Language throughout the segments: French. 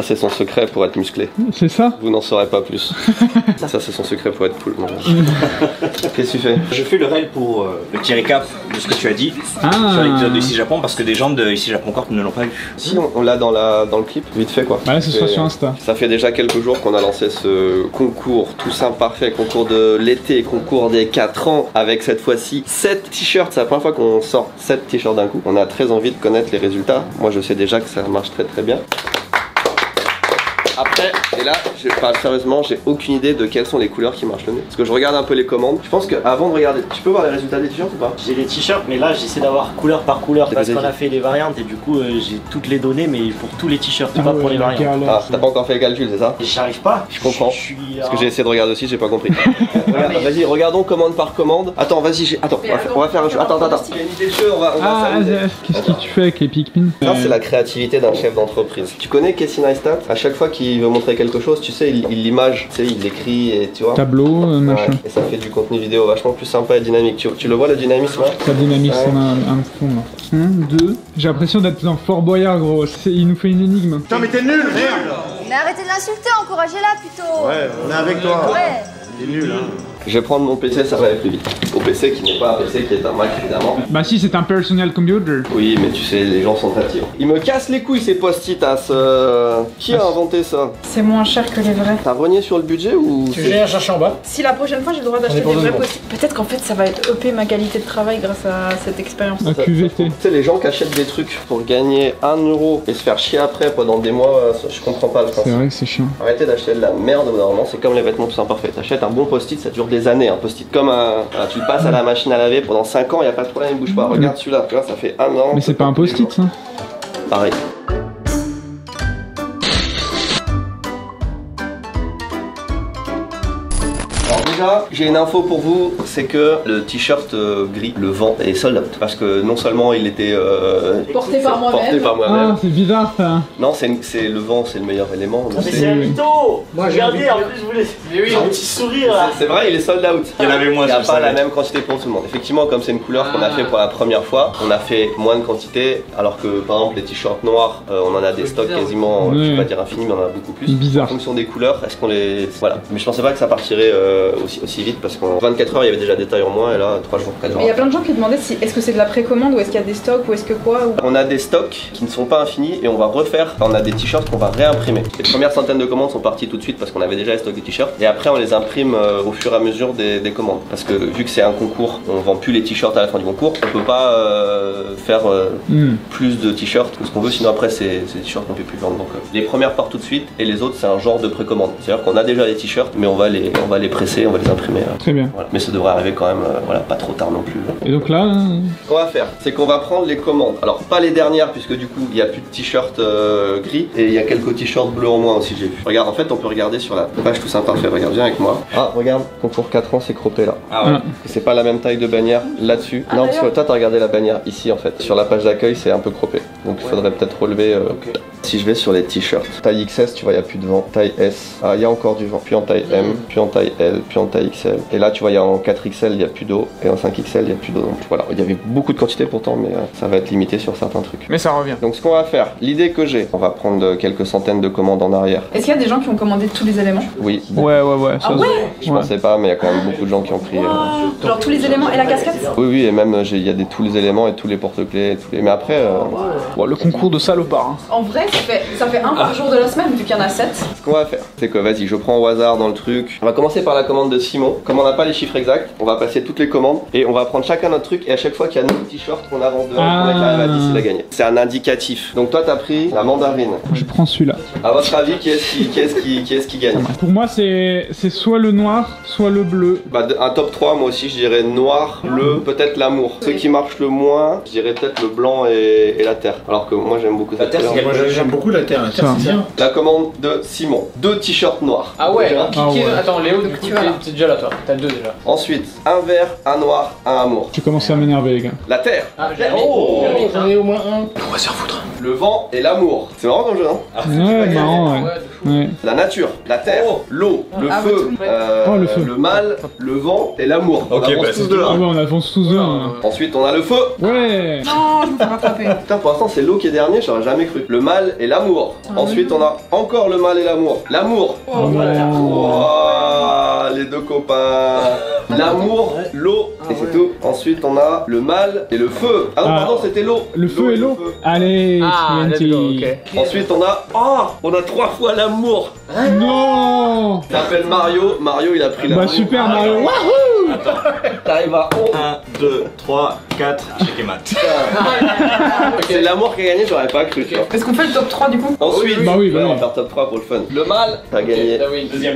Ça c'est son secret pour être musclé. C'est ça? Vous n'en saurez pas plus. Ça c'est son secret pour être cool. Qu'est-ce que tu fais? Je fais le réel pour le petit récap de ce que tu as dit sur l'épisode de Ici Japon parce que des gens de Ici Japon Corp ne l'ont pas vu. Si on l'a dans le clip, vite fait quoi. Bah là ce sera sur Insta. Ça fait déjà quelques jours qu'on a lancé ce concours tout imparfait, concours de l'été, concours des 4 ans, avec cette fois-ci 7 t-shirts. C'est la première fois qu'on sort 7 t-shirts d'un coup. On a très envie de connaître les résultats. Moi je sais déjà que ça marche très très bien. Après, et là, je parle sérieusement, j'ai aucune idée de quelles sont les couleurs qui marchent le mieux. Parce que je regarde un peu les commandes. Je pense qu'avant de regarder, tu peux voir les résultats des t-shirts ou pas? J'ai les t-shirts, mais là j'essaie d'avoir couleur par couleur parce qu'on a fait les variantes et du coup j'ai toutes les données, mais pour tous les t-shirts, pas pour les variantes. Ah, t'as pas encore fait le calcul, c'est ça? J'y arrive pas. Je comprends. Parce que j'ai essayé de regarder aussi, j'ai pas compris. Vas-y, regardons commande par commande. Attends, vas-y, on va faire un jeu. Attends. Il y a une idée de jeu, on va s'amuser. Qu'est-ce que tu fais avec les Pikmin? Ça, c'est la créativité d'un chef d'entreprise. Tu connais Casey Neistat? À chaque fois qu'il veut montrer quelque chose, tu sais, il l'image, tu sais, il l'écrit et tu vois. Tableau, machin. Et ça fait du contenu vidéo vachement plus sympa et dynamique. Tu le vois le dynamisme là? Ça dynamise un fond là. 1, 2. J'ai l'impression d'être dans Fort Boyard gros. Il nous fait une énigme. Putain mais t'es nul, merde! Mais arrêtez de l'insulter, encouragez-la plutôt. Ouais, on est avec toi. Ouais. T'es nul hein. Je vais prendre mon PC, ça va aller plus vite. Au PC qui n'est pas un PC, qui est un Mac évidemment. Bah si, c'est un personal computer. Oui, mais tu sais, les gens sont très petits. Ils me cassent les couilles ces post-it à ce... Qui a inventé ça? C'est moins cher que les vrais. T'as rogné sur le budget ou... Tu viens chercher en bas? Si la prochaine fois j'ai le droit d'acheter des vrais post-it, peut-être qu'en fait ça va être EP ma qualité de travail grâce à cette expérience. Un QVT. Tu sais, les gens qui achètent des trucs pour gagner 1 euro et se faire chier après pendant des mois, je comprends pas le principe. C'est vrai que c'est chiant. Arrêtez d'acheter de la merde au bout d'un moment, c'est comme les vêtements tout imparfaits. T'achètes un bon post-it, ça dure des années, un post-it. Comme un... Voilà, tu le passes à la machine à laver pendant 5 ans, y a pas de problème, il bouge pas. Regarde celui-là, tu vois, ça fait 1 an. Mais c'est pas un post-it ça? Pareil. Alors déjà, j'ai une info pour vous, c'est que le t-shirt gris, le vent, est sold out. Parce que non seulement il était Porté par moi-même. Ah, c'est bizarre ça. Non, c'est le vent, c'est le meilleur élément. Mais c'est un mytho. Moi j'ai Regardez, en plus je voulais. Mais oui. Un petit sourire là. C'est vrai, il est sold out. Il y en avait moins. Il n'y a pas la même quantité pour tout le monde. Effectivement, comme c'est une couleur qu'on a fait pour la première fois, on a fait moins de quantité. Alors que par exemple, les t-shirts noirs, on en a des stocks quasiment, je vais pas dire infini, mais on en a beaucoup plus. Bizarre. En fonction des couleurs, est-ce qu'on les. Voilà. Mais je pensais pas que ça partirait aussi vite parce qu'en 24 heures, il y avait déjà des tailles en moins et là, 3 jours, 4 jours. Mais il y a plein de gens qui demandaient si est-ce que c'est de la précommande ou est-ce qu'il y a des stocks ou est-ce que quoi ou... On a des stocks qui ne sont pas infinis et on va refaire. On a des t-shirts qu'on va réimprimer. Les premières centaines de commandes sont parties tout de suite parce qu'on avait déjà les stocks de t-shirts et après on les imprime au fur et à mesure des commandes. Parce que vu que c'est un concours, on vend plus les t-shirts à la fin du concours, on peut pas faire plus de t-shirts que ce qu'on veut, sinon après c'est des t-shirts qu'on peut plus vendre. Donc les premières partent tout de suite et les autres c'est un genre de précommande. C'est-à-dire qu'on a déjà les t-shirts mais on va les presser, on va les imprimer. Très bien. Voilà. Mais ça devrait arriver quand même, voilà, pas trop tard non plus. Et donc là... Ce qu'on va faire, c'est qu'on va prendre les commandes. Alors pas les dernières puisque du coup il n'y a plus de t-shirt gris et il y a quelques t-shirts bleus en moins aussi j'ai vu. Regarde, en fait on peut regarder sur la page tout imparfait, regarde, viens avec moi. Ah regarde, concours 4 ans c'est croppé là. Ah ouais. Et c'est pas la même taille de bannière là-dessus. Non parce que toi t'as regardé la bannière ici en fait. Sur la page d'accueil c'est un peu croppé. Donc il faudrait peut-être relever. Si je vais sur les t-shirts, taille XS tu vois il n'y a plus de vent. Taille S, ah il y a encore du vent. Puis en taille M, puis en taille L, puis en taille XL. Et là tu vois il y a en 4XL il n'y a plus d'eau et en 5XL il n'y a plus d'eau. Donc voilà, il y avait beaucoup de quantité pourtant mais ça va être limité sur certains trucs. Mais ça revient. Donc ce qu'on va faire, l'idée que j'ai, on va prendre quelques centaines de commandes en arrière. Est-ce qu'il y a des gens qui ont commandé tous les éléments? Oui. Ouais. Ça, Ah ouais? Je pensais pas mais il y a quand même beaucoup de gens qui ont pris. Genre tous les éléments et la casquette? Oui et même il y a tous les éléments et tous les porte-clés. Mais après... le concours de salopard. En vrai ça fait un par jour de la semaine vu qu'il y en a 7. Ce qu'on va faire, c'est que vas-y, je prends au hasard dans le truc. On va commencer par la commande de Simon. Comme on n'a pas les chiffres exacts, on va passer toutes les commandes et on va prendre chacun notre truc et à chaque fois qu'il y a notre t-shirt qu'on avance devant, on est arrivé à 10, il a gagné. C'est un indicatif. Donc toi t'as pris la mandarine. Je prends celui-là. À votre avis, qui est-ce qui gagne? Pour moi c'est soit le noir, soit le bleu. Bah un top 3, moi aussi je dirais noir, bleu, peut-être l'amour. Ceux qui marchent le moins, je dirais peut-être le blanc et la terre. Alors que moi j'aime beaucoup cette couleur. Moi j'aime beaucoup la terre, c'est bien. La commande de Simon, 2 t-shirts noirs. Ah ouais, ouais. Attends Léo, du coup t'es déjà là toi, t'as 2 déjà. Ensuite, un vert, un noir, un amour. J'ai commencé à m'énerver les gars. La terre. Ah j'ai J'en ai au moins un. On va se faire foutre. le vent et l'amour. C'est marrant comme jeu, hein? Ouais, marrant, ouais. Ouais. La nature, la terre, l'eau, le feu, le feu, le mal, le vent et l'amour. On avance tous de Ah là. ouais, on avance tous deux. Hein. Ensuite, on a le feu. Ouais. Non, je me fais rattraper. Putain, pour l'instant, c'est l'eau qui est dernier, j'aurais jamais cru. Le mal et l'amour. Ensuite, on a encore le mal et l'amour. L'amour. Oh, non. Oh, les deux copains. L'amour, l'eau, et c'est tout. Ensuite, on a le mal et le feu. Ah non, pardon, c'était l'eau. Le feu et l'eau. Allez, TNT. Ensuite, on a 3 fois l'amour. Non. Il s'appelle Mario. Mario, il a pris l'amour. Bah super Mario. Wouhou. T'arrives à 1, 2, 3, 4, check et mat. C'est l'amour qui a gagné, j'aurais pas cru. Tu vois. Est-ce qu'on fait le top 3 du coup? Ensuite, Bah oui, on va oui. faire top 3 pour le fun. Le mal, t'as gagné.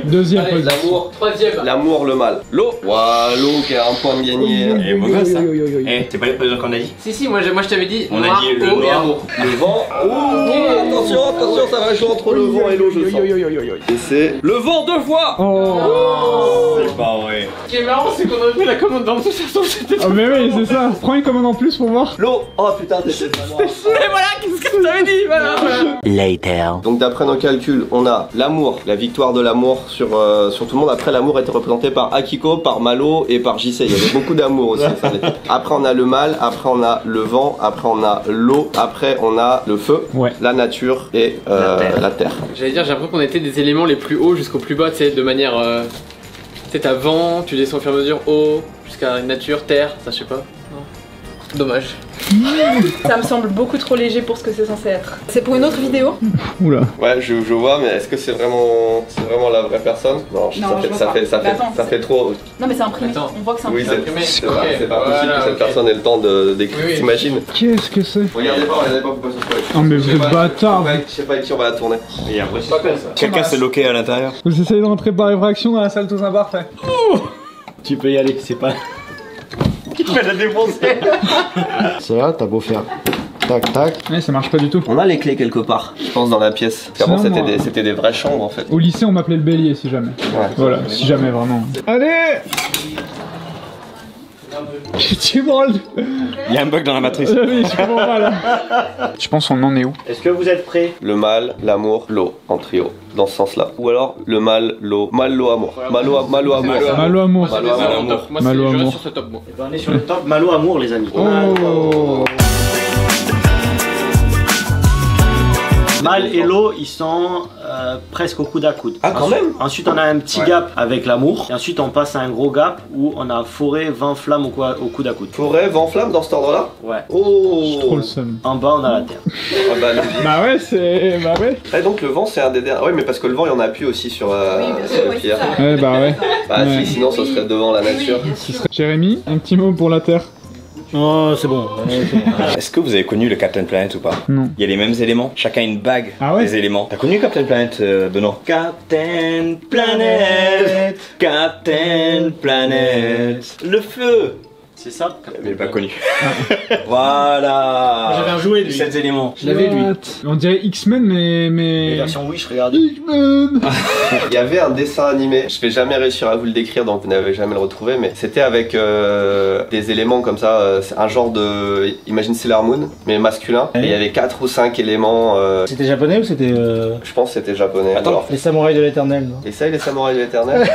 Deuxième Allez, position. L'amour, Troisième. l'amour, le mal. L'eau, waouh, l'eau qui a un point de gagné. Et beau gosse, ça. Eh, c'est pas les prévisions qu'on a dit? Si, moi je t'avais dit. On a noir, dit le eau et noir. amour. Le vent, attention, ça va jouer entre le vent et l'eau, je sens. Et c'est le vent 2 fois. Oh. C'est pas vrai. Ce qui est marrant, c'est qu'on aurait pris la commande dans tout ça, c'était. Oh mais oui, c'est ça. Prends une commande en plus pour voir. L'eau, oh putain, c'était vraiment. Mais voilà, qu'est-ce que je t'avais dit, voilà. Donc d'après nos calculs, on a l'amour, la victoire de l'amour sur tout le monde. Après, l'amour a été représenté par Akiko, par Malo et par JC. Il y avait beaucoup d'amour aussi. Après, on a le mal, après on a le vent, après on a l'eau, après on a le feu, Ouais. la nature et la terre. J'allais dire, j'ai l'impression qu'on était des éléments les plus hauts jusqu'au plus bas, tu sais, de manière. Tu sais, t'as vent, tu descends au fur et à mesure, eau, jusqu'à nature, terre, ça je sais pas. Non. Dommage. Ça me semble beaucoup trop léger pour ce que c'est censé être. C'est pour une autre vidéo? Oula. Ouais, je vois, mais est-ce que c'est vraiment la vraie personne? Non, Non, je vois pas. ça Mais attends, fait trop. Non mais c'est imprimé, Attends. on voit que c'est Oui, imprimé. c'est Ok, c'est pas possible voilà, que cette ok. personne ait le temps d'écrire. Oui, oui. T'imagines? Qu'est-ce que c'est? Regardez pas pourquoi ça se fait. Oh mais vous êtes bâtards. Je sais pas avec qui on va la tourner. Et après, Pas comme ça. quelqu'un s'est loqué à l'intérieur. Vous essayez de rentrer par effraction dans la salle tous imparfait. Tu peux y aller, c'est pas. Qui fait la défoncer? Ça va, t'as beau faire. Tac, tac. Ouais, ça marche pas du tout. On a les clés quelque part, je pense, dans la pièce. Parce qu'avant, Sinon, moi- c'était des vraies chambres en fait. Au lycée, on m'appelait le bélier si jamais. Ouais. Voilà, si jamais vraiment. Allez. Tu branles. Il y a un bug dans la matrice. Oui, je comprends pas là. Je pense on en est où? Est-ce que vous êtes prêts? Le mal, l'amour, l'eau, en trio, dans ce sens-là. Ou alors le mal, l'eau, amour. Malo, amour. Malo amour. Malo amour. Moi, c'est Malo je reste amour. sur ce top, moi. Eh ben, on est sur le top Malo Amour, les amis. Oh. Mal et l'eau, ils sont presque au coude à coude. Ah, quand même. Ensuite, on a un petit gap avec l'amour. Et ensuite, on passe à un gros gap où on a forêt, vent, flamme au coude à coude. Forêt, vent, flamme dans cet ordre-là. Ouais. Oh. Trop le seum. En bas, on a la terre. Ah bah, allez-y. Bah ouais, c'est. Bah ouais. Et donc le vent c'est un des derniers. Oui mais parce que le vent il y en a plus aussi sur, sur le pierre. Ouais, bah ouais. Bah Ouais. si, sinon ce serait devant la nature. Ce serait- Jérémy, un petit mot pour la Terre. Oh, c'est bon. Est-ce que vous avez connu le Captain Planet ou pas? Non. Il y a les mêmes éléments, chacun a une bague Ah ouais? des éléments. T'as connu Captain Planet, Benoît? Captain Planet, Captain Planet, le feu. C'est ça? Mais pas connu. Voilà. J'avais un jouet, lui. 7 éléments. Je l'avais, lui. What? On dirait X-Men, mais. Version Wish, regardez. X-Men. Il y avait un dessin animé, je vais jamais réussir à vous le décrire donc vous n'avez jamais le retrouver, mais c'était avec des éléments comme ça, c'est un genre de, imagine Sailor Moon, mais masculin, et il y avait 4 ou 5 éléments, C'était japonais ou c'était je pense que c'était japonais. Attends. Alors, les samouraïs de l'éternel, non? et ça et les samouraïs de l'éternel.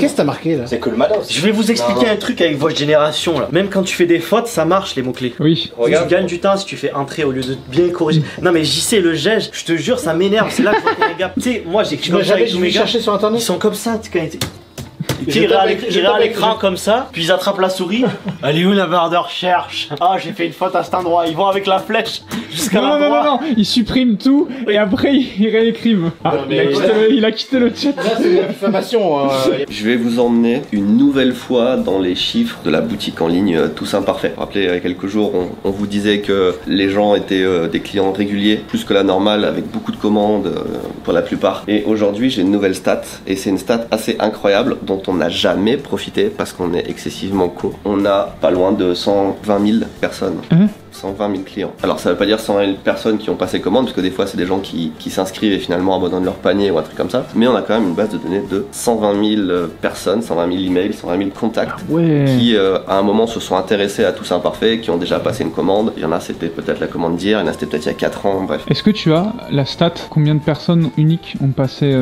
Qu'est-ce que t'as marqué là? C'est que le malin aussi. Je vais vous expliquer Non. un truc avec votre génération là. Même quand tu fais des fautes, ça marche les mots-clés. Oui. Regarde. Tu gagnes du temps si tu fais entrer au lieu de bien corriger. Non mais j'y sais, le gège, je te jure, ça m'énerve. C'est là que je vois qu'il y a un gars. Tu sais, moi j'écris Tu comme m'as ça jamais avec tous mes gars. cherché sur Ils internet? sont comme ça, tu sais, quand Je ils tape à l'écran comme ça, puis ils attrapent la souris. Elle est où la barre de recherche? Ah, j'ai fait une faute à cet endroit. Ils vont avec la flèche jusqu'à Non, non, non, l'endroit. non, il supprime tout et après il réécrive. Ah, mais- il a quitté le chat. Là, c'est de la diffamation. Je vais vous emmener une nouvelle fois dans les chiffres de la boutique en ligne Tous Imparfaits. Vous vous rappelez, il y a quelques jours, on vous disait que les gens étaient des clients réguliers, plus que la normale, avec beaucoup de commandes pour la plupart. Et aujourd'hui, j'ai une nouvelle stat, et c'est une stat assez incroyable dont on n'a jamais profité parce qu'on est excessivement court. On a pas loin de 120 000 personnes. 120 000 clients. Alors ça veut pas dire 120 000 personnes qui ont passé commande, parce que des fois c'est des gens qui s'inscrivent et finalement abandonnent leur panier ou un truc comme ça. Mais on a quand même une base de données de 120 000 personnes, 120 000 emails, 120 000 contacts qui à un moment se sont intéressés à Tous Imparfaits, qui ont déjà passé une commande. Il y en a c'était peut-être la commande d'hier, il y en a c'était peut-être il y a 4 ans, bref. Est-ce que tu as la stat, combien de personnes uniques ont passé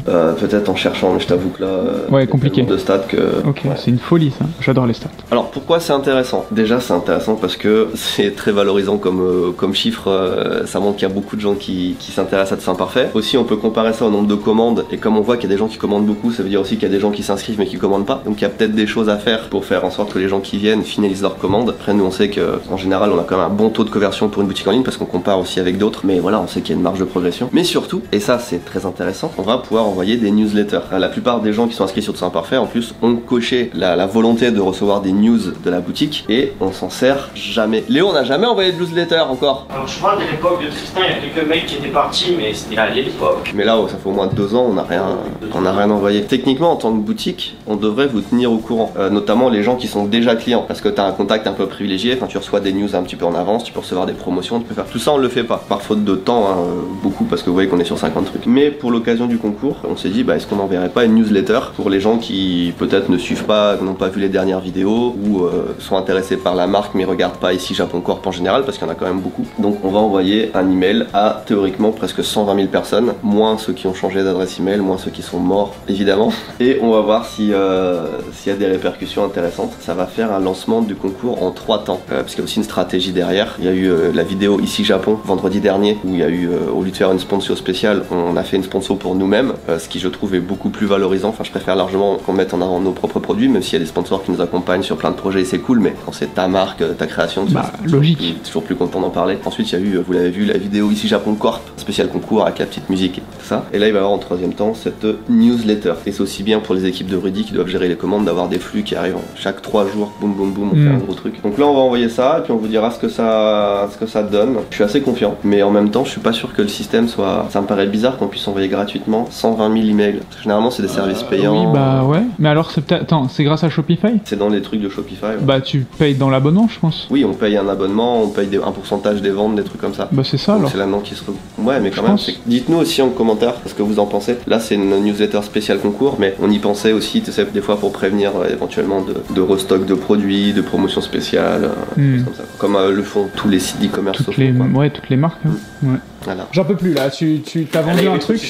peut-être en cherchant, mais je t'avoue que là... ouais, compliqué. De stats que... Ok, ouais. C'est une folie ça, j'adore les stats. Alors pourquoi c'est intéressant? Déjà c'est intéressant parce que c'est très valorisant comme chiffre, ça montre qu'il y a beaucoup de gens qui s'intéressent à Tous Imparfaits. Aussi on peut comparer ça au nombre de commandes, et comme on voit qu'il y a des gens qui commandent beaucoup, ça veut dire aussi qu'il y a des gens qui s'inscrivent mais qui commandent pas. Donc il y a peut-être des choses à faire pour faire en sorte que les gens qui viennent finalisent leur commande. Après nous on sait qu'en général on a quand même un bon taux de conversion pour une boutique en ligne parce qu'on compare aussi avec d'autres, mais voilà on sait qu'il y a une marge de progression. Mais surtout, et ça c'est très intéressant, on va pouvoir envoyer des newsletters. La plupart des gens qui sont inscrits sur Tous Imparfaits en plus ont coché la volonté de recevoir des news de la boutique et on s'en sert jamais. Léo, on n'a jamais envoyé de newsletter encore. Alors je parle de l'époque de Tristan, il y a quelques mecs qui étaient partis, mais c'était à l'époque. Mais là, ça fait au moins 2 ans, on n'a rien envoyé. Techniquement, en tant que boutique, on devrait vous tenir au courant, notamment les gens qui sont déjà clients, parce que tu as un contact un peu privilégié, enfin tu reçois des news un petit peu en avance, tu peux recevoir des promotions, tu peux faire tout ça, on le fait pas, par faute de temps, hein, beaucoup, parce que vous voyez qu'on est sur 50 trucs. Mais pour l'occasion du concours, on s'est dit, bah, est-ce qu'on n'enverrait pas une newsletter pour les gens qui peut-être ne suivent pas, n'ont pas vu les dernières vidéos, ou sont intéressés par la marque mais regardent pas ici Japon Corp en général, parce qu'il y en a quand même beaucoup. Donc on va envoyer un email à théoriquement presque 120 000 personnes, moins ceux qui ont changé d'adresse email, moins ceux qui sont morts évidemment, et on va voir s'il y a des répercussions intéressantes. Ça va faire un lancement du concours en 3 temps, parce qu'il y a aussi une stratégie derrière. Il y a eu la vidéo ici Japon vendredi dernier, où il y a eu, au lieu de faire une sponsor spéciale, on a fait une sponsor pour nous-mêmes, ce qui je trouve est beaucoup plus valorisant. Enfin je préfère largement qu'on mette en avant nos propres produits, même s'il y a des sponsors qui nous accompagnent sur plein de projets et c'est cool, mais quand c'est ta marque, ta création, logique. Toujours plus content d'en parler. Ensuite il y a eu, vous l'avez vu, la vidéo ici Japon Corp, spécial concours avec la petite musique et tout ça. Et là il va y avoir en 3e temps cette newsletter. Et c'est aussi bien pour les équipes de Rudy qui doivent gérer les commandes d'avoir des flux qui arrivent chaque 3 jours, boum boum boum, on fait un gros truc. Donc là on va envoyer ça et puis on vous dira ce que ça donne. Je suis assez confiant, mais en même temps je suis pas sûr que le système soit... Ça me paraît bizarre qu'on puisse envoyer gratuitement 120 000 emails. Généralement c'est des services payants. Oui bah ouais, mais alors c'est peut-être... Attends, c'est grâce à Shopify? C'est dans les trucs de Shopify. Ouais. Bah tu payes dans l'abonnement je pense. Oui on paye un abonnement, on paye un pourcentage des ventes, des trucs comme ça. Bah c'est ça. Donc alors. C'est là-dedans qui se... Ouais mais quand même, dites-nous aussi en commentaire ce que vous en pensez. Là c'est une newsletter spéciale concours, mais on y pensait aussi, tu sais, des fois pour prévenir éventuellement de restock de produits, de promotions spéciales, comme ça. Comme le font tous les sites d'e-commerce. Toutes les marques. Hein. Ouais. Voilà. J'en peux plus là, tu t'as vendu un truc.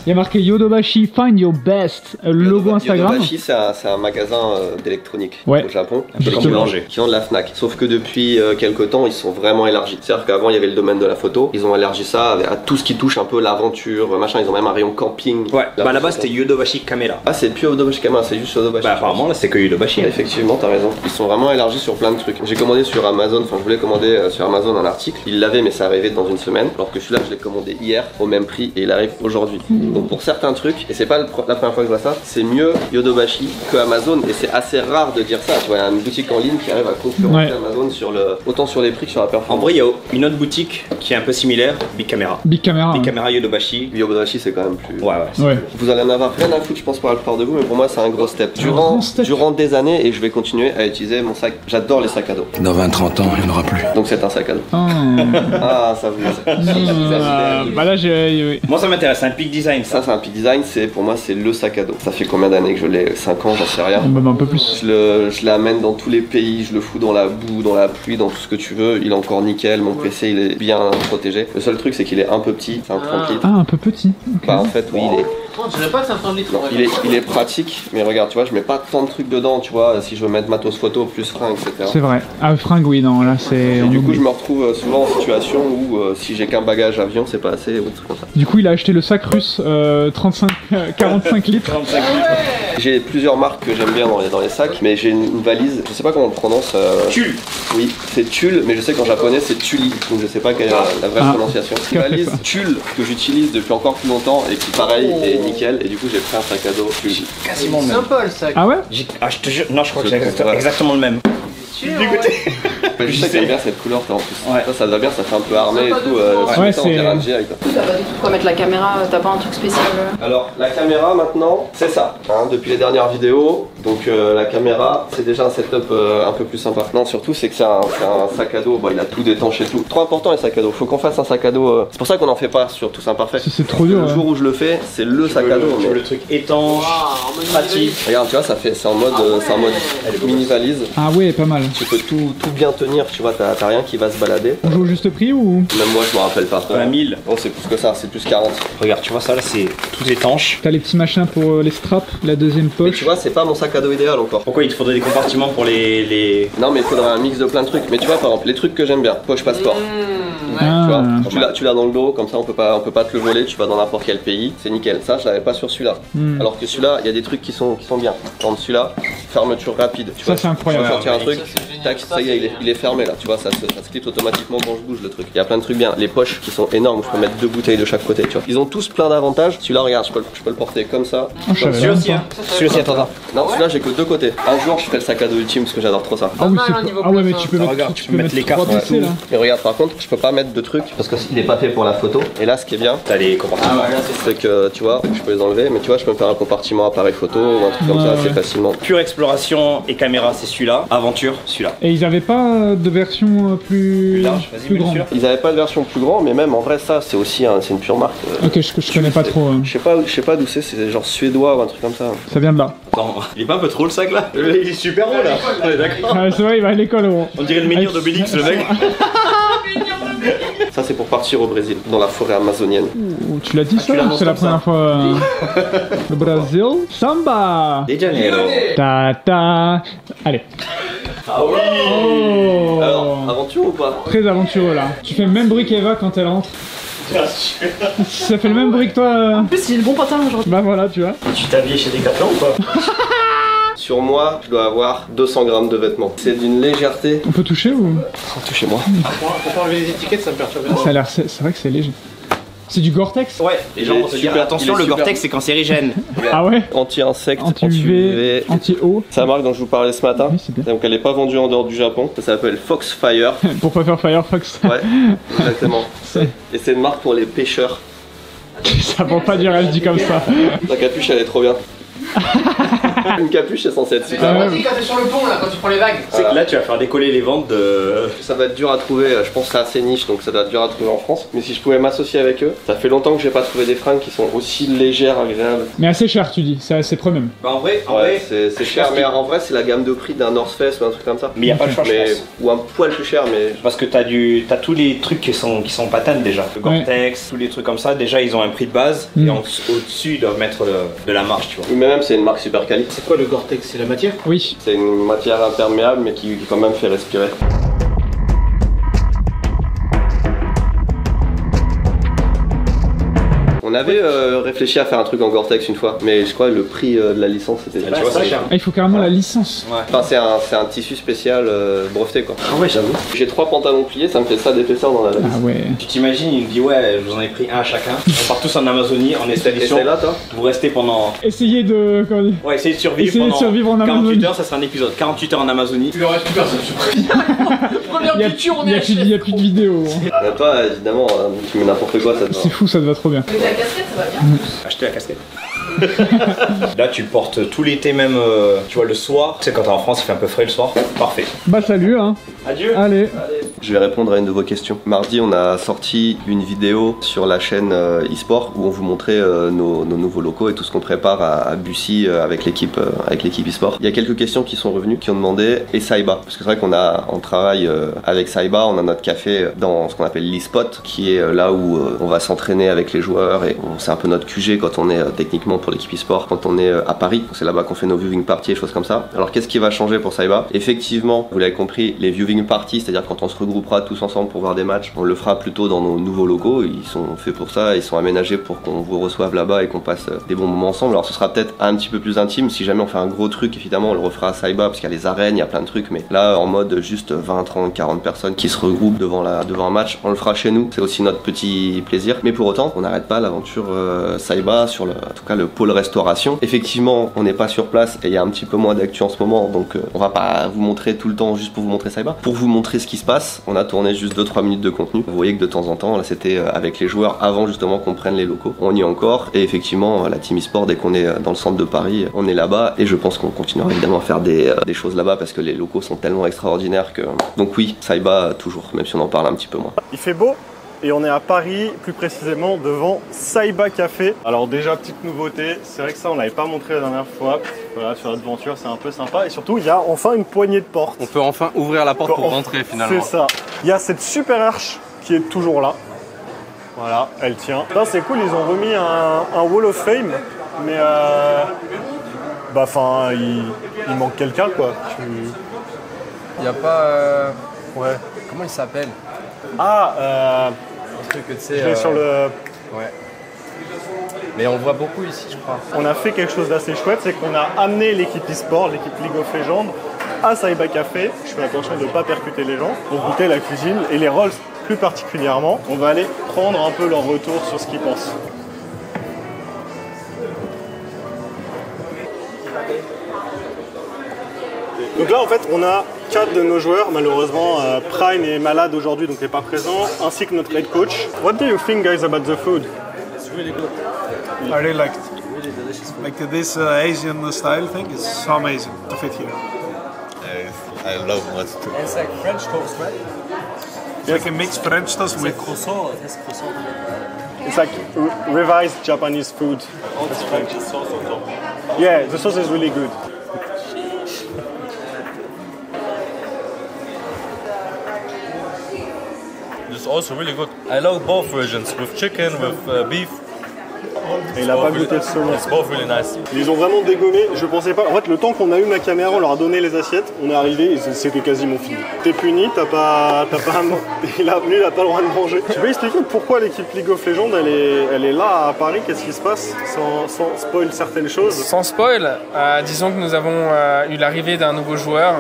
Il y a marqué Yodobashi Find Your Best, logo Instagram. Yodobashi c'est un magasin d'électronique au Japon qui vend de la Fnac. Sauf que depuis quelques temps ils sont vraiment élargis. C'est-à-dire qu'avant il y avait le domaine de la photo, ils ont élargi ça à tout ce qui touche un peu l'aventure, machin. Ils ont même un rayon camping. Ouais, bah là-bas c'était Yodobashi Camera. Ah c'est plus Yodobashi Camera, c'est juste Yodobashi. Bah apparemment là c'est que Yodobashi. Effectivement t'as raison. Ils sont vraiment élargis sur plein de trucs. J'ai commandé sur Amazon, enfin je voulais commander sur Amazon un article. Ils l'avaient mais ça arrivait dans une semaine. Alors que celui-là je l'ai commandé hier au même prix et il arrive aujourd'hui. Donc pour certains trucs, et c'est pas la première fois que je vois ça, c'est mieux Yodobashi que Amazon et c'est assez rare de dire ça. Tu vois, il y a une boutique en ligne qui arrive à concurrencer Amazon autant sur les prix que sur la performance. En vrai, il y a une autre boutique qui est un peu similaire, Big Camera. Big Camera Yodobashi. Yodobashi c'est quand même plus... Ouais. Vous allez en avoir rien à foutre je pense pour la plupart de vous, mais pour moi c'est un gros step. Durant des années, et je vais continuer à utiliser mon sac. J'adore les sacs à dos. Dans 20-30 ans, il n'y en aura plus. Donc c'est un sac à dos. Ah ça vous... Bah là moi ça m'intéresse, c'est un Peak Design ça. Ça c'est un Peak Design, pour moi c'est le sac à dos. Ça fait combien d'années que je l'ai? 5 ans, j'en sais rien. Même un peu plus. Je l'amène dans tous les pays, je le fous dans la boue, dans la pluie, dans tout ce que tu veux. Il est encore nickel, mon PC il est bien protégé. Le seul truc c'est qu'il est un peu petit, c'est un 30 litres. Ah un peu petit. Okay. Bah en fait oui il est... Je dirais pas que c'est un 30 litres. Non, il est pratique, mais regarde, tu vois, je mets pas tant de trucs dedans, tu vois, si je veux mettre matos photo, plus fringues, etc. C'est vrai. Ah, fringues, oui, non, là c'est... Et du coup, je me retrouve souvent en situation où si j'ai qu'un bagage avion, c'est pas assez, ou des trucs comme ça. Du coup, il a acheté le sac russe 45 litres. 45 litres. J'ai plusieurs marques que j'aime bien dans les sacs, mais j'ai une valise, je sais pas comment on le prononce. Tulle. Oui, c'est Tulle, mais je sais qu'en japonais c'est Tuli, donc je sais pas quelle est la vraie prononciation. C'est une valise Tulle que j'utilise depuis encore plus longtemps et qui pareil est nickel, et du coup j'ai pris un sac à dos Tulle. Quasiment le même. Sympa le sac. Ah ouais? Je te jure, non je crois que c'est exactement le même. Dégoûté. Je sais que j'aime bien cette couleur toi en plus. Ouais. Ça va bien, ça fait un peu armé et tout. Ouais, on dirait un GI, quoi. T'as pas du tout quoi mettre la caméra, t'as pas un truc spécial Alors la caméra maintenant, c'est ça, hein, depuis les dernières vidéos. Donc la caméra, c'est déjà un setup un peu plus sympa. Non, surtout c'est que c'est un sac à dos, bon, il a tout d'étanche et tout. Trop important les sacs à dos, faut qu'on fasse un sac à dos. C'est pour ça qu'on en fait pas sur Tous Imparfaits. C'est trop dur. Le jour où je le fais, c'est le sac à dos. Tu veux le truc étanche, pratique. Regarde, tu vois, c'est en mode, mini valise. Ah ouais, pas mal. Tu peux tout bien tenir, tu vois, t'as rien qui va se balader. On joue au juste prix ou? Même moi, je me rappelle pas. À 1000. Bon, c'est plus que ça, c'est plus 40. Regarde, tu vois ça là, c'est tout étanche. T'as les petits machins pour les straps, la deuxième Mais poche. tu vois, c'est pas mon sac à dos idéal encore. Pourquoi il te faudrait des compartiments pour les... Non, mais il faudrait un mix de plein de trucs. Mais tu vois, par exemple, les trucs que j'aime bien, poche passeport. Ah. Tu vois, tu l'as dans le dos, comme ça on peut pas te le voler, tu vas dans n'importe quel pays, c'est nickel. Ça, je l'avais pas sur celui-là. Alors que celui-là, il y a des trucs qui sont bien. Dans celui-là, fermeture rapide. Tu Ça vois, c'est incroyable. je vais sortir un truc, ça, c'est génial. tac, ça y est, il est fermé là. Tu vois, ça se clip automatiquement quand je bouge le truc. Il y a plein de trucs bien. Les poches qui sont énormes, où je peux mettre 2 bouteilles de chaque côté. Tu vois, ils ont tous plein d'avantages. Celui-là, regarde, je peux le porter comme ça. Oh, je savais Celui-là même aussi, pas. hein. Celui-là aussi, attends. Non, celui-là, j'ai que 2 côtés. Un jour, je ferai le sac à dos ultime parce que j'adore trop ça. Ah oui, Pas c'est mal, niveau ah ouais, mais place, tu peux hein. mettre, Regarde, tu tu peux peux mettre mettre les 3 cartes, PC là. Et regarde, par contre, je peux pas mettre de trucs parce qu'il est pas fait pour la photo. Et là, ce qui est bien, T'as les compartiments. c'est que tu vois, je peux les enlever, mais tu vois, je peux me faire un compartiment appareil photo ou un truc comme ça assez facilement. Pure exploration et caméra, c'est celui-là. Aventure, celui-là. Et ils avaient pas de version plus large, vas-y, plus mets grande. celui-là. Ils avaient pas de version plus grande, mais même en vrai, ça, c'est aussi c'est une pure marque. Ok, je connais pas trop. Je sais pas d'où c'est genre suédois ou un truc comme ça. Ça vient de là. Attends, il est pas un peu trop le sac là? Il est super haut là. On est d'accord. Ah, c'est vrai, il va à l'école gros. On dirait le menhir d'Obélix, le mec. Ça, c'est pour partir au Brésil, dans la forêt amazonienne. Oh, tu l'as dit ça? l'annonces C'est la comme ça. première fois. Le Brésil. Samba. De Janeiro. Ta ta. Allez. Ah oui. Oh. Alors, aventure ou pas? Très aventureux là. Tu fais le même bruit qu'Eva quand elle rentre. Bien sûr. Ça fait le même bruit que toi. En plus, il est le bon patin aujourd'hui. Bah voilà, tu vois. Tu t'es habillé chez Decathlon ou pas? Sur moi, je dois avoir 200 grammes de vêtements. C'est d'une légèreté. On peut toucher ou? Touchez-moi. Pour pas enlever les étiquettes, ça me perturbe. Ça a l'air, c'est vrai que c'est léger. C'est du Gore-Tex? Ouais, les gens vont te dire attention, le Gore-Tex c'est cancérigène. Ah ouais? Anti-insectes, Anti-UV, anti-eau. C'est la marque dont je vous parlais ce matin. Oui, c'est bien. Donc elle est pas vendue en dehors du Japon. Ça s'appelle Foxfire. Pour pas faire Firefox. Ouais, exactement. C'est- Et c'est une marque pour les pêcheurs. Ça va pas dire, elle dit comme ça. La capuche, elle est trop bien. Une capuche, c'est censé être super. Ah ouais. Quand t'es sur le pont là, quand tu prends les vagues. C'est que là tu vas faire décoller les ventes de... Ça va être dur à trouver, je pense que c'est assez niche, donc ça doit être dur à trouver en France. Mais si je pouvais m'associer avec eux, ça fait longtemps que j'ai pas trouvé des fringues qui sont aussi légères, agréables. Mais assez cher, tu dis. C'est assez premium. Bah en vrai, Ouais, c'est cher, mais en vrai, c'est la gamme de prix d'un North Face ou un truc comme ça. Mais y a pas le choix, je Mais, pense. ou un poil plus cher, mais Parce que t'as tous les trucs qui sont patanes déjà. Le Gore-Tex, tous les trucs comme ça, déjà ils ont un prix de base et au-dessus ils doivent mettre de la marge, tu vois. mais même c'est une marque super quali. C'est quoi le Gore-Tex? C'est la matière? Oui. C'est une matière imperméable, mais qui quand même fait respirer. On avait réfléchi à faire un truc en Gore-Tex une fois, mais je crois que le prix de la licence c'était. tu vois, c'est cher. Ah, il faut carrément la licence. Enfin, c'est un tissu spécial breveté quoi. Ah ouais, j'avoue. J'ai 3 pantalons pliés, ça me fait ça d'épaisseur dans la valise. Ah ouais. Tu t'imagines, il me dit ouais, je vous en ai pris un à chacun. On part tous en Amazonie, en Et expédition. c'est là toi? Vous restez pendant... Essayez de. Comment dire. Ouais, essayez de survivre Essayez de pendant survivre en 48 Amazonie. heures, ça sera un épisode. 48 heures en Amazonie. Il en reste plus personne, je suis Première Il picture, on y est a plus de vidéos. Et toi évidemment, tu mets n'importe quoi ça te va. C'est fou, ça te va trop bien. Mais la casquette, ça va bien. Achetez la casquette. Là, tu le portes tout l'été, même, tu vois, le soir. Tu sais, quand t'es en France, il fait un peu frais le soir. Parfait. Bah salut hein. Adieu. Allez. Je vais répondre à une de vos questions. Mardi, on a sorti une vidéo sur la chaîne eSport où on vous montrait nos nouveaux locaux et tout ce qu'on prépare à Bussy avec l'équipe eSport. Il y a quelques questions qui sont revenues, qui ont demandé et Saiba, parce que c'est vrai on travaille avec Saiba, on a notre café dans ce qu'on appelle l'eSpot, qui est là où on va s'entraîner avec les joueurs et c'est un peu notre QG quand on est techniquement pour l'équipe eSport, quand on est à Paris. C'est là-bas qu'on fait nos viewing parties et choses comme ça. Alors qu'est-ce qui va changer pour Saiba? Effectivement, vous l'avez compris, les viewing parties, c'est-à-dire quand on se regroupe regroupera tous ensemble pour voir des matchs. On le fera plutôt dans nos nouveaux locaux, ils sont faits pour ça, ils sont aménagés pour qu'on vous reçoive là-bas et qu'on passe des bons moments ensemble. Alors ce sera peut-être un petit peu plus intime, si jamais on fait un gros truc, évidemment on le refera à Saiba parce qu'il y a les arènes, il y a plein de trucs, mais là en mode juste 20, 30, 40 personnes qui se regroupent devant un match, on le fera chez nous, c'est aussi notre petit plaisir. Mais pour autant, on n'arrête pas l'aventure Saiba sur en tout cas le pôle restauration. Effectivement, on n'est pas sur place et il y a un petit peu moins d'actu en ce moment, donc on va pas vous montrer tout le temps juste pour vous montrer Saiba. Pour vous montrer ce qui se passe, on a tourné juste 2-3 minutes de contenu. Vous voyez que de temps en temps, là c'était avec les joueurs avant justement qu'on prenne les locaux. On y est encore et effectivement la team e-sport, dès qu'on est dans le centre de Paris, on est là-bas et je pense qu'on continuera évidemment à faire des choses là-bas parce que les locaux sont tellement extraordinaires que... Donc oui, Saiba toujours, même si on en parle un petit peu moins. Il fait beau et on est à Paris, plus précisément devant Saiba Café. Alors déjà, petite nouveauté, c'est vrai que ça on l'avait pas montré la dernière fois. Voilà, sur l'aventure c'est un peu sympa et surtout il y a enfin une poignée de porte. On peut enfin ouvrir la porte pour rentrer finalement. C'est ça. Il y a cette super arche qui est toujours là. Voilà, elle tient. Là c'est cool, ils ont remis un Wall of Fame, mais bah enfin il manque quelqu'un quoi. Il n'y a pas... Ouais. Comment il s'appelle? Ah un truc que tu sais... je l'ai sur le... Ouais. Mais on le voit beaucoup ici je crois. On a fait quelque chose d'assez chouette, c'est qu'on a amené l'équipe e-sport, l'équipe League of Legends à Saiba Café. Je fais attention de ne pas percuter les gens pour goûter la cuisine et les rolls plus particulièrement. On va aller prendre un peu leur retour sur ce qu'ils pensent. Donc là en fait on a 4 de nos joueurs, malheureusement Prime est malade aujourd'hui donc n'est pas présent, ainsi que notre head coach. What do you think guys about the food? It's really good. I really liked it. Really delicious food. Like this Asian style thing is so amazing to fit here. I love what's too. It's like French toast, right? It's like a mixed French toast with croissant. It has croissant. It's like revised Japanese food. Also like the sauce on top. Yeah, the sauce is really good. It's also really good. I love both versions, with chicken, with beef. Et il a pas goûté le saumon. It's both really nice. Ils ont vraiment dégommé, je pensais pas. En fait, le temps qu'on a eu ma caméra, on leur a donné les assiettes, on est arrivé et c'était quasiment fini. T'es puni, lui, il a pas le droit de manger. Tu peux expliquer pourquoi l'équipe League of Legends, elle est là à Paris? Qu'est-ce qui se passe sans spoil certaines choses? Sans spoil, disons que nous avons eu l'arrivée d'un nouveau joueur.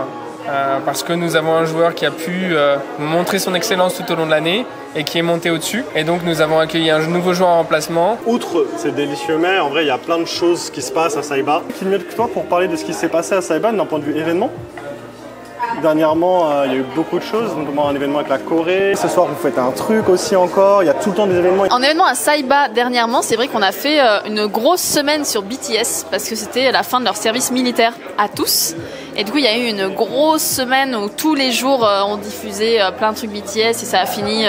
Parce que nous avons un joueur qui a pu montrer son excellence tout au long de l'année et qui est monté au-dessus. Et donc nous avons accueilli un nouveau joueur en remplacement. Outre ces délicieux mets, en vrai il y a plein de choses qui se passent à Saiba. Qui mieux que toi pour parler de ce qui s'est passé à Saiba d'un point de vue événement? Dernièrement, il y a eu beaucoup de choses, notamment un événement avec la Corée. Ce soir, vous faites un truc aussi encore. Il y a tout le temps des événements. En événement à Saiba, dernièrement, c'est vrai qu'on a fait une grosse semaine sur BTS parce que c'était la fin de leur service militaire à tous. Et du coup, il y a eu une grosse semaine où tous les jours, on diffusait plein de trucs BTS et ça a fini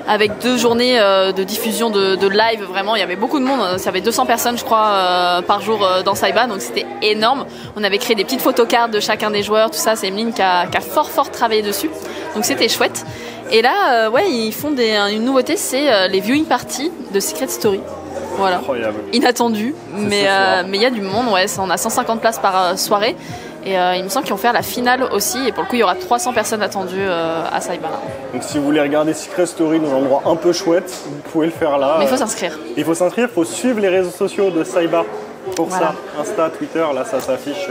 avec 2 journées de diffusion de live. Vraiment, il y avait beaucoup de monde. Ça avait 200 personnes, je crois, par jour dans Saiba. Donc, c'était énorme. On avait créé des petites photocards de chacun des joueurs. Tout ça, c'est Emeline qui a fort travaillé dessus. Donc, c'était chouette. Et là, ouais, ils font une nouveauté, c'est les viewing parties de Secret Story. Voilà. Incroyable. Inattendu. Mais il y a du monde. Ouais, on a 150 places par soirée. Et il me semble qu'ils vont faire la finale aussi. Et pour le coup, il y aura 300 personnes attendues à Saiba. Donc si vous voulez regarder Secret Story dans un endroit un peu chouette, vous pouvez le faire là. Mais il faut s'inscrire. Il faut s'inscrire, il faut suivre les réseaux sociaux de Saiba pour ça. Insta, Twitter, là ça s'affiche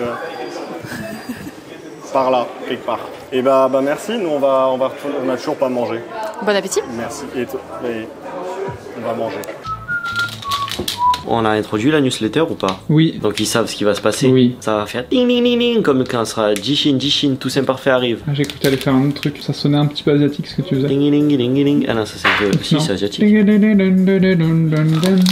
par là, quelque part. Et bah merci, nous on va retourner, on n'a toujours pas mangé. Bon appétit. Merci. Et on va manger. On a introduit la newsletter ou pas? Oui. Donc ils savent ce qui va se passer. Oui. Ça va faire ding ding ding ding comme quand ce sera Jishin, tous imparfaits arrivent. Ah, j'ai cru que t'allais faire un autre truc, ça sonnait un petit peu asiatique ce que tu faisais. Ding ding ding ding. Ah non, ça c'est un peu... Si, c'est asiatique.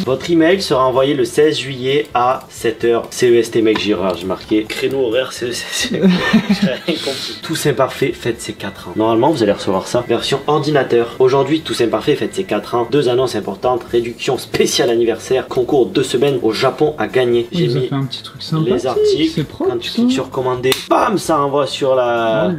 Votre email sera envoyé le 16 juillet à 7h. CEST mec, j'ai marqué créneau horaire CEST. J'ai rien compris. Tous imparfaits fête ses 4 ans. Normalement vous allez recevoir ça. Version ordinateur. Aujourd'hui Tous imparfaits fête ses 4 ans. 2 annonces importantes. Réduction spéciale anniversaire. Concours pour 2 semaines au Japon à gagner. J'ai mis fait un petit truc sympa. les articles. C'est propre. Quand tu cliques sur commander, bam, ça envoie sur la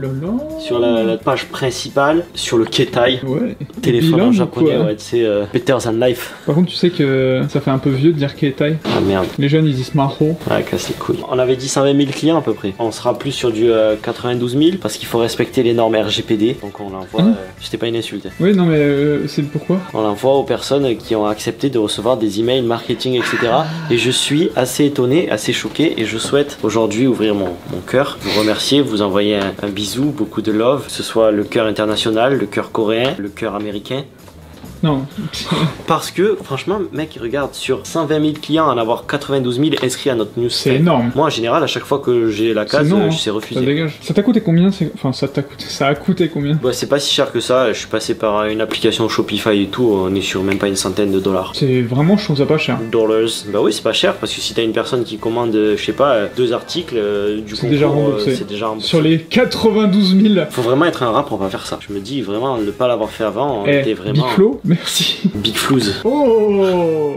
page principale, sur le Ketai. Ouais. Téléphone en japonais, quoi. ouais, c'est Better Than Life. Par contre, tu sais que ça fait un peu vieux de dire Ketai. Ah merde. Les jeunes ils disent Maho. Ouais, casse les couilles. On avait dit 120 000 clients à peu près. On sera plus sur du 92 000 parce qu'il faut respecter les normes RGPD. Donc on l'envoie. C'était pas une insulte. Oui, non, mais c'est pourquoi? On l'envoie aux personnes qui ont accepté de recevoir des emails marketing, etc. Et je suis assez étonné, assez choqué. Et je souhaite aujourd'hui ouvrir mon cœur, vous remercier, vous envoyer un bisou, beaucoup de love, que ce soit le cœur international, le cœur coréen, le cœur américain. Non. Parce que, franchement, mec, regarde, sur 120 000 clients, en avoir 92 000 inscrits à notre news. C'est énorme. Moi, en général, à chaque fois que j'ai la case, je sais refuser. Ça dégage. Ça t'a coûté combien? Enfin, ça a coûté combien? Bah, c'est pas si cher que ça. Je suis passé par une application Shopify et tout. On est sur même pas une centaine de dollars. C'est vraiment, je trouve ça pas cher. Dollars. Bah oui, c'est pas cher parce que si t'as une personne qui commande, je sais pas, 2 articles, du c'est déjà remboursé. C'est déjà remboursé. Sur les 92 000. Faut vraiment être un rat pour pas faire ça. Je me dis vraiment, ne pas l'avoir fait avant, on était vraiment. Big Flo, merci. Big Flouz. Oh.